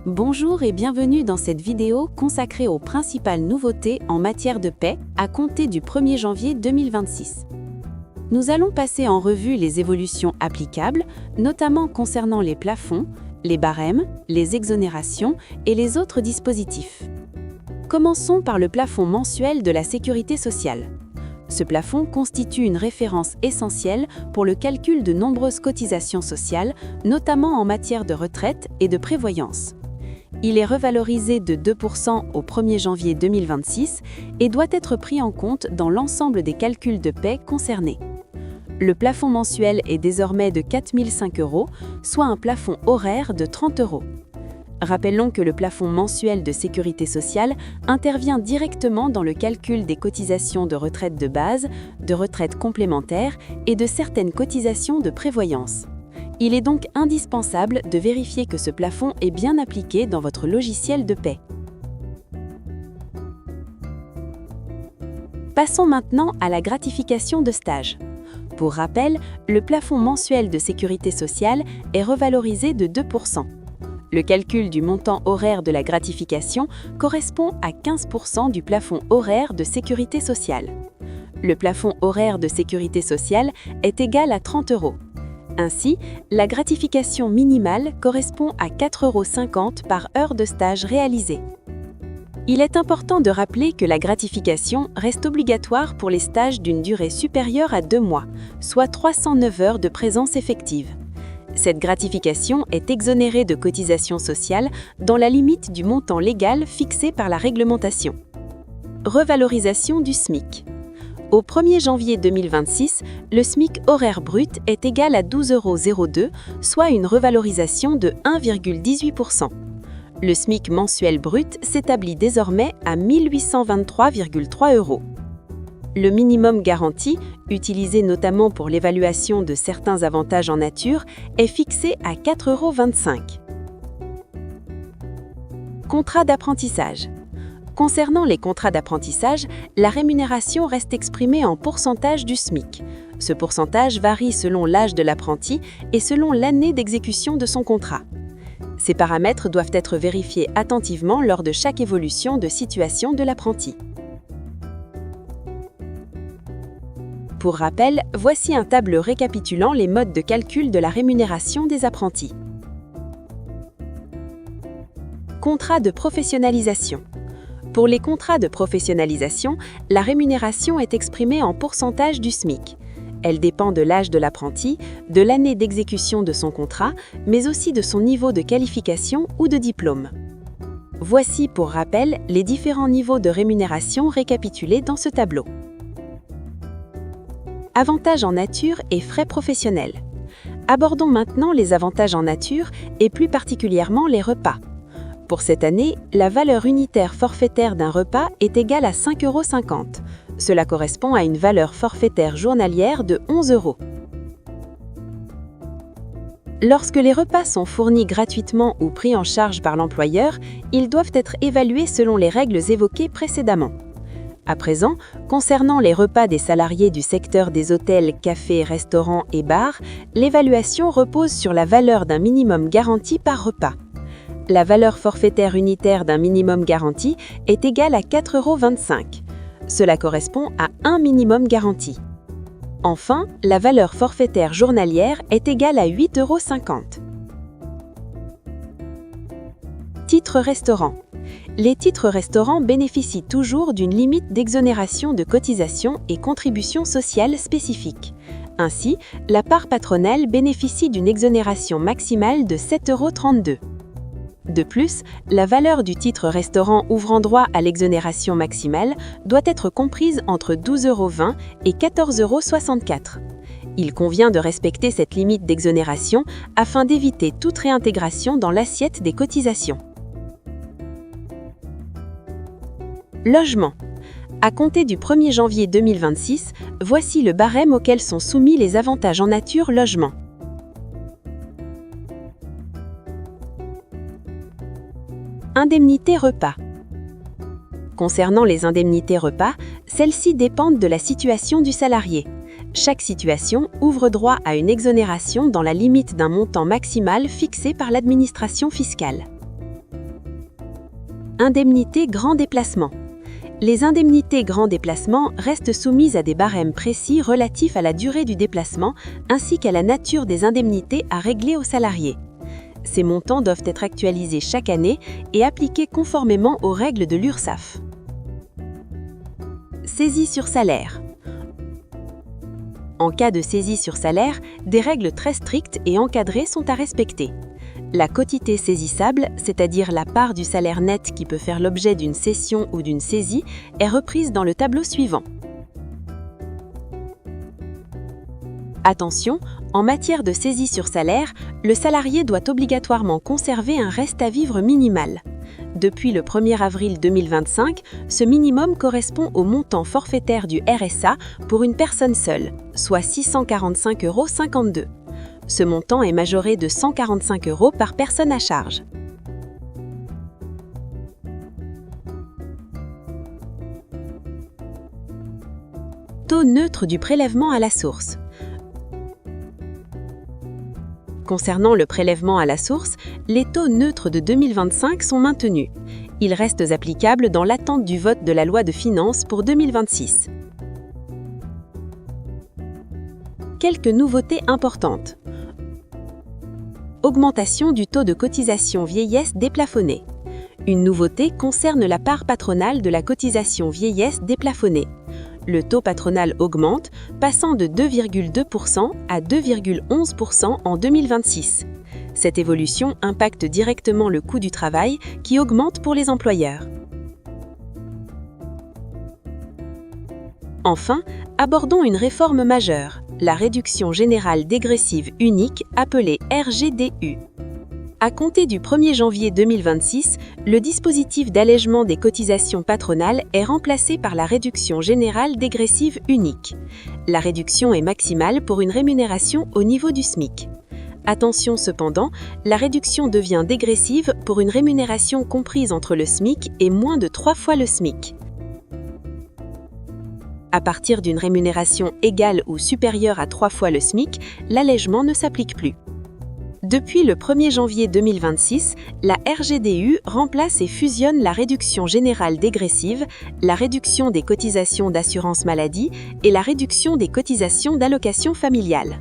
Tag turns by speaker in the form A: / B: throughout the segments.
A: Bonjour et bienvenue dans cette vidéo consacrée aux principales nouveautés en matière de paie à compter du 1er janvier 2026. Nous allons passer en revue les évolutions applicables, notamment concernant les plafonds, les barèmes, les exonérations et les autres dispositifs. Commençons par le plafond mensuel de la sécurité sociale. Ce plafond constitue une référence essentielle pour le calcul de nombreuses cotisations sociales, notamment en matière de retraite et de prévoyance. Il est revalorisé de 2% au 1er janvier 2026 et doit être pris en compte dans l'ensemble des calculs de paie concernés. Le plafond mensuel est désormais de 4 005 €, soit un plafond horaire de 30 €. Rappelons que le plafond mensuel de sécurité sociale intervient directement dans le calcul des cotisations de retraite de base, de retraite complémentaire et de certaines cotisations de prévoyance. Il est donc indispensable de vérifier que ce plafond est bien appliqué dans votre logiciel de paie. Passons maintenant à la gratification de stage. Pour rappel, le plafond mensuel de sécurité sociale est revalorisé de 2%. Le calcul du montant horaire de la gratification correspond à 15% du plafond horaire de sécurité sociale. Le plafond horaire de sécurité sociale est égal à 30 €. Ainsi, la gratification minimale correspond à 4,50 € par heure de stage réalisée. Il est important de rappeler que la gratification reste obligatoire pour les stages d'une durée supérieure à 2 mois, soit 309 heures de présence effective. Cette gratification est exonérée de cotisations sociales dans la limite du montant légal fixé par la réglementation. Revalorisation du SMIC. Au 1er janvier 2026, le SMIC horaire brut est égal à 12,02 €, soit une revalorisation de 1,18%. Le SMIC mensuel brut s'établit désormais à 1 823,3 €. Le minimum garanti, utilisé notamment pour l'évaluation de certains avantages en nature, est fixé à 4,25 €. Contrat d'apprentissage. Concernant les contrats d'apprentissage, la rémunération reste exprimée en pourcentage du SMIC. Ce pourcentage varie selon l'âge de l'apprenti et selon l'année d'exécution de son contrat. Ces paramètres doivent être vérifiés attentivement lors de chaque évolution de situation de l'apprenti. Pour rappel, voici un tableau récapitulant les modes de calcul de la rémunération des apprentis. Contrat de professionnalisation. Pour les contrats de professionnalisation, la rémunération est exprimée en pourcentage du SMIC. Elle dépend de l'âge de l'apprenti, de l'année d'exécution de son contrat, mais aussi de son niveau de qualification ou de diplôme. Voici pour rappel les différents niveaux de rémunération récapitulés dans ce tableau. Avantages en nature et frais professionnels. Abordons maintenant les avantages en nature et plus particulièrement les repas. Pour cette année, la valeur unitaire forfaitaire d'un repas est égale à 5,50 €. Cela correspond à une valeur forfaitaire journalière de 11 €. Lorsque les repas sont fournis gratuitement ou pris en charge par l'employeur, ils doivent être évalués selon les règles évoquées précédemment. À présent, concernant les repas des salariés du secteur des hôtels, cafés, restaurants et bars, l'évaluation repose sur la valeur d'un minimum garanti par repas. La valeur forfaitaire unitaire d'un minimum garanti est égale à 4,25 €. Cela correspond à un minimum garanti. Enfin, la valeur forfaitaire journalière est égale à 8,50 €. Titres restaurant. Les titres restaurants bénéficient toujours d'une limite d'exonération de cotisations et contributions sociales spécifiques. Ainsi, la part patronale bénéficie d'une exonération maximale de 7,32 €. De plus, la valeur du titre restaurant ouvrant droit à l'exonération maximale doit être comprise entre 12,20 € et 14,64 €. Il convient de respecter cette limite d'exonération afin d'éviter toute réintégration dans l'assiette des cotisations. Logement. À compter du 1er janvier 2026, voici le barème auquel sont soumis les avantages en nature logement. Indemnité repas. Concernant les indemnités repas, celles-ci dépendent de la situation du salarié. Chaque situation ouvre droit à une exonération dans la limite d'un montant maximal fixé par l'administration fiscale. Indemnité grand déplacement. Les indemnités grand déplacement restent soumises à des barèmes précis relatifs à la durée du déplacement ainsi qu'à la nature des indemnités à régler aux salariés. Ces montants doivent être actualisés chaque année et appliqués conformément aux règles de l'URSSAF. Saisie sur salaire. En cas de saisie sur salaire, des règles très strictes et encadrées sont à respecter. La quotité saisissable, c'est-à-dire la part du salaire net qui peut faire l'objet d'une cession ou d'une saisie, est reprise dans le tableau suivant. Attention, en matière de saisie sur salaire, le salarié doit obligatoirement conserver un reste à vivre minimal. Depuis le 1er avril 2025, ce minimum correspond au montant forfaitaire du RSA pour une personne seule, soit 645,52 €. Ce montant est majoré de 145 € par personne à charge. Taux neutre du prélèvement à la source. Concernant le prélèvement à la source, les taux neutres de 2025 sont maintenus. Ils restent applicables dans l'attente du vote de la loi de finances pour 2026. Quelques nouveautés importantes. Augmentation du taux de cotisation vieillesse déplafonné. Une nouveauté concerne la part patronale de la cotisation vieillesse déplafonnée. Le taux patronal augmente, passant de 2,2% à 2,11% en 2026. Cette évolution impacte directement le coût du travail qui augmente pour les employeurs. Enfin, abordons une réforme majeure, la réduction générale dégressive unique, appelée RGDU. À compter du 1er janvier 2026, le dispositif d'allègement des cotisations patronales est remplacé par la réduction générale dégressive unique. La réduction est maximale pour une rémunération au niveau du SMIC. Attention cependant, la réduction devient dégressive pour une rémunération comprise entre le SMIC et moins de 3 fois le SMIC. À partir d'une rémunération égale ou supérieure à 3 fois le SMIC, l'allègement ne s'applique plus. Depuis le 1er janvier 2026, la RGDU remplace et fusionne la réduction générale dégressive, la réduction des cotisations d'assurance maladie et la réduction des cotisations d'allocation familiale.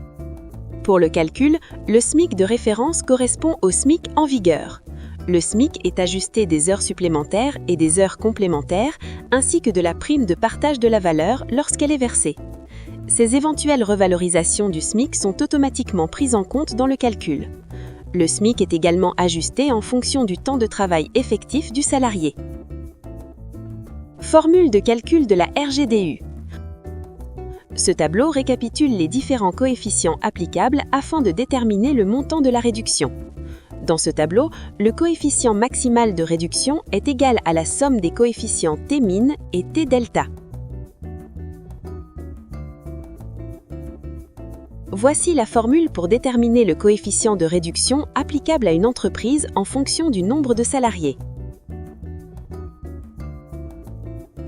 A: Pour le calcul, le SMIC de référence correspond au SMIC en vigueur. Le SMIC est ajusté des heures supplémentaires et des heures complémentaires, ainsi que de la prime de partage de la valeur lorsqu'elle est versée. Ces éventuelles revalorisations du SMIC sont automatiquement prises en compte dans le calcul. Le SMIC est également ajusté en fonction du temps de travail effectif du salarié. Formule de calcul de la RGDU. Ce tableau récapitule les différents coefficients applicables afin de déterminer le montant de la réduction. Dans ce tableau, le coefficient maximal de réduction est égal à la somme des coefficients T-min et T-delta. Voici la formule pour déterminer le coefficient de réduction applicable à une entreprise en fonction du nombre de salariés.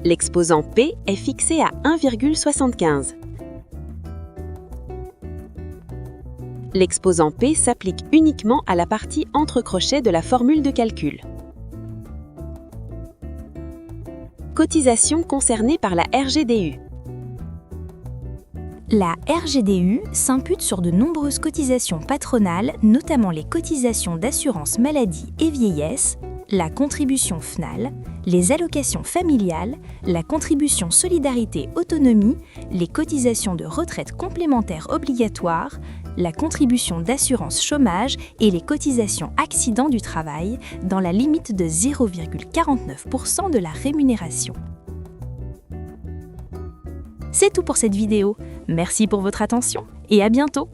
A: L'exposant P est fixé à 1,75. L'exposant P s'applique uniquement à la partie entre crochets de la formule de calcul. Cotisation concernée par la RGDU.
B: La RGDU s'impute sur de nombreuses cotisations patronales, notamment les cotisations d'assurance maladie et vieillesse, la contribution FNAL, les allocations familiales, la contribution solidarité autonomie, les cotisations de retraite complémentaires obligatoires, la contribution d'assurance chômage et les cotisations accident du travail dans la limite de 0,49% de la rémunération. C'est tout pour cette vidéo. Merci pour votre attention et à bientôt!